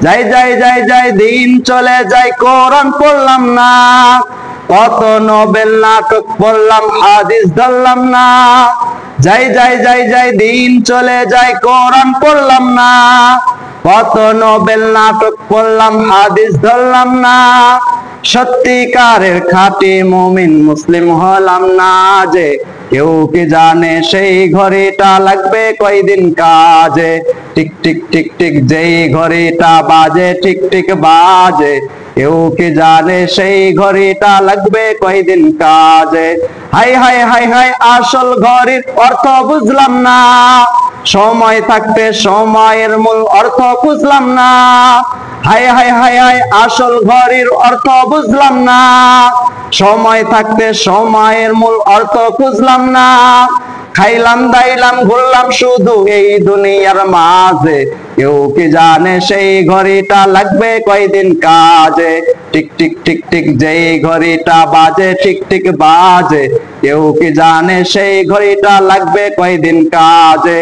যাই যাই যাই যাই দিন চলে যায় কোরআন পড়লাম না, কত নোবেল নাটক পড়লাম হাদিস ধরলাম না। যাই যাই যাই যাই দিন চলে যায় কোরআন পড়লাম না, কত নোবেল নাটক পড়লাম হাদিস ধরলাম না। সত্যিকারের খাঁটি মুমিন মুসলিম হলাম না যে, কেউ কি জানে সেই ঘড়িটা লাগবে কয়দিন কাজে। টিক টিক টিক টিক যেই ঘড়িটা বাজে টিক টিক বাজে, কেউ কি জানে সেই ঘড়িটা লাগবে কয়দিন কাজে। হাই হাই হাই হাই আসল ঘড়ির অর্থ বুঝলাম না, সময় থাকতে সময়ের মূল অর্থ বুঝলাম না। হাই হাই হাই হাই আসল ঘড়ির অর্থ বুঝলাম না, সময় থাকতে সময়ের মূল অর্থ বুঝলাম না। খাইলাম দাইলাম ঘুরলাম শুধু এই দুনিয়ার মাঝে, কেউ কি জানে সেই ঘড়িটা লাগবে কয়দিন কাজে। টিক টিক টিক টিক যেই ঘড়িটা বাজে টিক টিক বাজে, কেউ কি জানে সেই ঘড়িটা লাগবে কয়দিন কাজে।